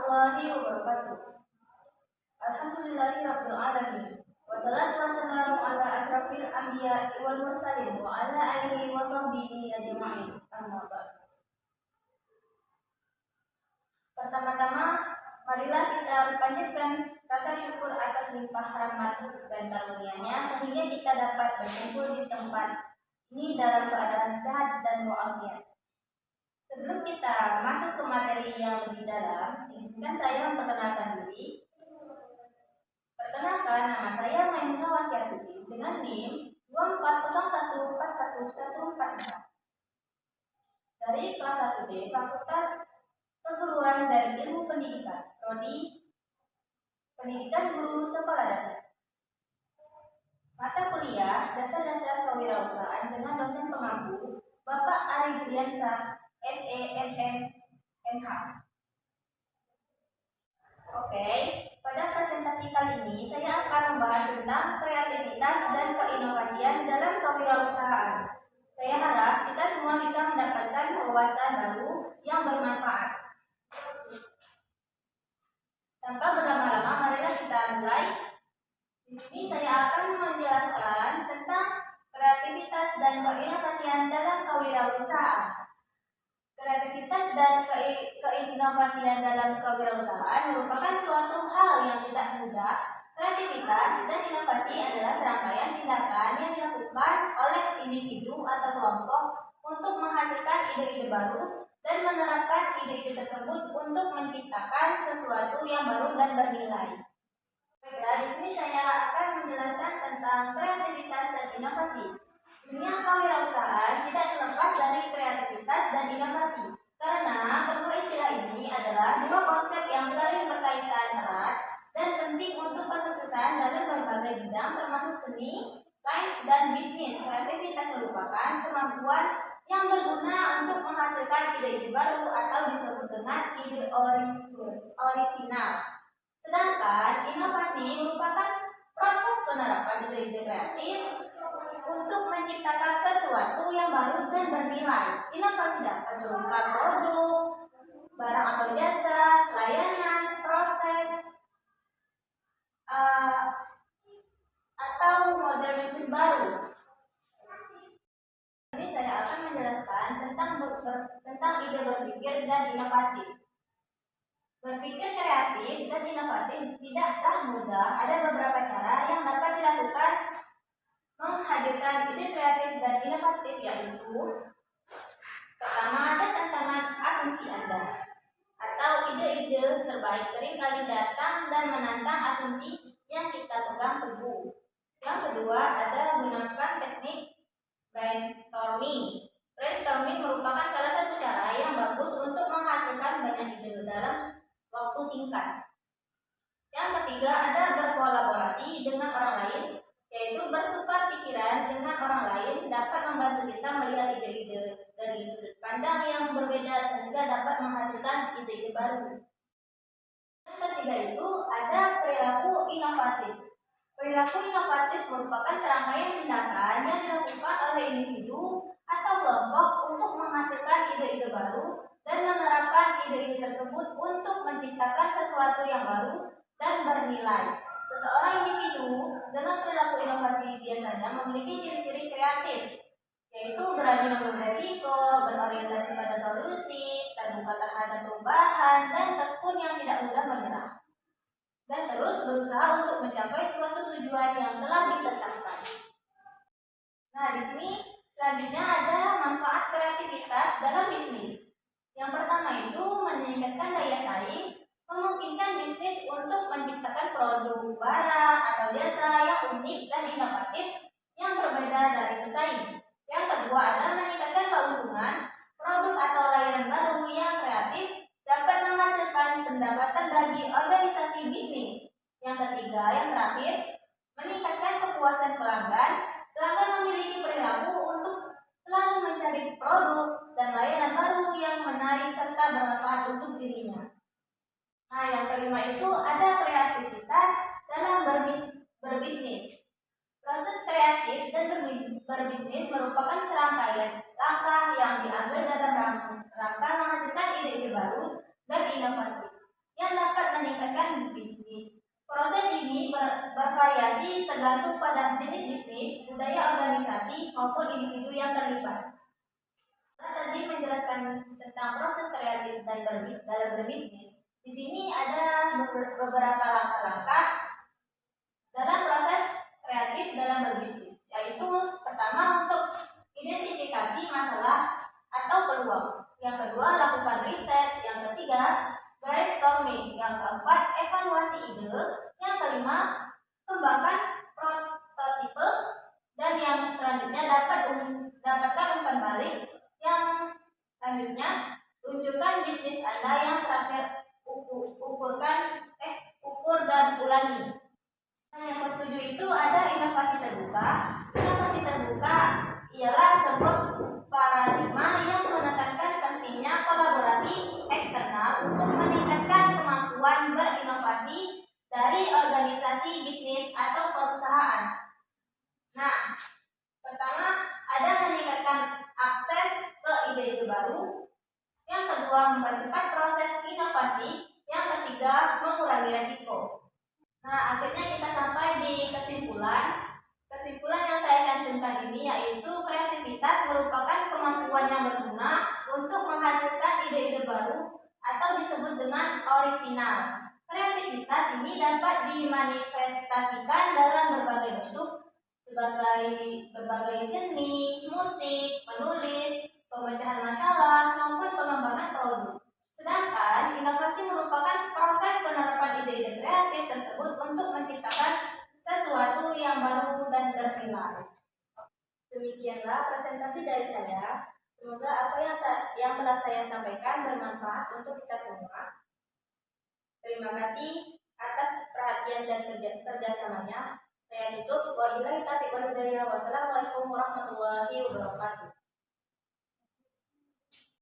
warahmatullahi wabarakatuh. Alhamdulillahirabbil alamin. Wassalatu wassalamu ala asrafil anbiya wal mursalin wa ala alihi wa sahbihi ajma'in. Amma ba'd. Pertama-tama, marilah kita panjatkan rasa syukur atas limpah rahmat dan karunia-Nya sehingga kita dapat berkumpul di tempat ini dalam keadaan sehat dan walafiat. Sebelum kita masuk ke materi yang lebih dalam, izinkan saya memperkenalkan diri. Perkenalkan, nama saya Maimunah Wasiatuddin dengan NIM 2401411144 dari kelas 1D Fakultas Keguruan dan Ilmu Pendidikan, Prodi Pendidikan Guru Sekolah Dasar. Mata kuliah Dasar-Dasar Kewirausahaan dengan dosen pengampu Bapak Ari Juliansyah, SEMMH. Oke, pada presentasi kali ini saya akan membahas tentang kreativitas dan keinovasian dalam kewirausahaan. Saya harap kita semua bisa mendapatkan wawasan baru yang bermanfaat. Tanpa berlama-lama, marilah kita mulai. Di sini saya akan menjelaskan tentang kreativitas dan keinovasian dalam kewirausahaan. Kreativitas dan keinovasian dalam kewirausahaan merupakan suatu hal yang tidak mudah. Kreativitas dan inovasi adalah serangkaian tindakan yang dilakukan oleh individu atau kelompok untuk menghasilkan ide-ide baru dan menerapkan ide-ide tersebut untuk menciptakan sesuatu yang baru dan bernilai. Baiklah, di sini saya akan menjelaskan tentang kreativitas dan inovasi. Dunia kewirausahaan tidak terlepas dari kreativitas dan inovasi, karena kedua istilah ini adalah dua konsep yang saling berkaitan erat dan penting untuk kesuksesan dalam berbagai bidang termasuk seni, sains, dan bisnis. Kreativitas merupakan kemampuan yang berguna untuk menghasilkan ide-ide baru atau disebut dengan ide orisinal. Sedangkan inovasi merupakan proses penerapan ide-ide kreatif untuk menciptakan sesuatu yang baru dan bernilai. Inovasi dapat berupa produk, barang atau jasa, layanan, proses, atau model bisnis baru. Jadi saya akan menjelaskan tentang ide berpikir dan inovatif. Berpikir kreatif dan inovatif tidaklah mudah. Ada beberapa cara yang dapat dilakukan menghadirkan ide kreatif dan inovatif, yaitu pertama, ada tantangan asumsi Anda atau ide-ide terbaik seringkali datang dan menantang asumsi yang kita pegang teguh. Yang kedua, ada gunakan teknik brainstorming. Brainstorming merupakan salah satu cara yang bagus untuk menghasilkan banyak ide dalam waktu singkat. Yang ketiga, ada berkolaborasi dengan orang lain, yaitu bertukar pikiran dengan orang lain dapat membantu kita melihat ide-ide dari sudut pandang yang berbeda sehingga dapat menghasilkan ide-ide baru. Yang ketiga itu ada perilaku inovatif. Perilaku inovatif merupakan serangkaian tindakan yang dilakukan oleh individu atau kelompok untuk menghasilkan ide-ide baru dan menerapkan ide-ide tersebut untuk menciptakan sesuatu yang baru dan bernilai. Seseorang individu dengan perilaku inovasi biasanya memiliki ciri-ciri kreatif, yaitu berani mengambil resiko, berorientasi pada solusi, terbuka terhadap perubahan, dan tekun yang tidak mudah menyerah, dan terus berusaha untuk mencapai suatu tujuan yang telah ditetapkan. Nah, di sini selanjutnya ada manfaat kreativitas dalam bisnis. Yang pertama itu meningkatkan daya saing, memungkinkan bisnis untuk menciptakan produk, barang, atau jasa yang unik dan inovatif yang berbeda dari pesaing. Yang kedua adalah meningkatkan keuntungan, produk atau layanan baru yang kreatif dapat menghasilkan pendapatan bagi organisasi bisnis. Yang ketiga, yang terakhir, meningkatkan kepuasan pelanggan. Pelanggan memiliki perilaku untuk selalu mencari produk dan layanan baru yang menarik serta bermanfaat untuk dirinya. Nah, yang kelima itu ada kreativitas dalam berbisnis. Proses kreatif dan berbisnis merupakan serangkaian langkah yang diambil dalam rangka menghasilkan ide-ide baru dan inovatif yang bervariasi tergantung pada jenis bisnis, budaya organisasi, maupun individu yang terlibat. Nah, tadi menjelaskan tentang proses kreatif dan dalam berbisnis. Di sini ada beberapa langkah-langkah dalam proses kreatif dalam berbisnis, yaitu pertama untuk identifikasi masalah atau peluang, yang kedua lakukan riset, yang ketiga brainstorming, yang keempat evaluasi ide, yang kelima kembangkan prototipe, dan yang selanjutnya dapatkan umpan balik, yang selanjutnya tunjukkan bisnis Anda, yang terakhir ukur dan ulangi. Nah, yang ketujuh itu ada inovasi terbuka. Inovasi terbuka ialah sebuah paradigma yang menekankan pentingnya kolaborasi eksternal untuk meningkatkan kemampuan berinovasi dari organisasi bisnis atau perusahaan. Nah, pertama ada meningkatkan akses ke ide-ide baru, yang kedua mempercepat proses inovasi, yang ketiga mengurangi resiko. Nah, akhirnya kita sampai di kesimpulan. Kesimpulan yang saya cantumkan ini yaitu kreativitas merupakan kemampuan yang berguna untuk menghasilkan ide-ide baru atau disebut dengan orisinal. Kreativitas ini dapat dimanifestasikan dalam berbagai bentuk sebagai berbagai seni, musik, menulis, pemecahan masalah, maupun pengembangan produk. Sedangkan inovasi merupakan proses penerapan ide-ide kreatif tersebut untuk menciptakan sesuatu yang baru dan bernilai. Demikianlah presentasi dari saya. Semoga apa yang telah saya sampaikan bermanfaat untuk kita semua. Terima kasih atas perhatian dan kerjasamanya. Saya tutup. Wabillahi taufiq wal hidayah. Wassalamualaikum warahmatullahi wabarakatuh.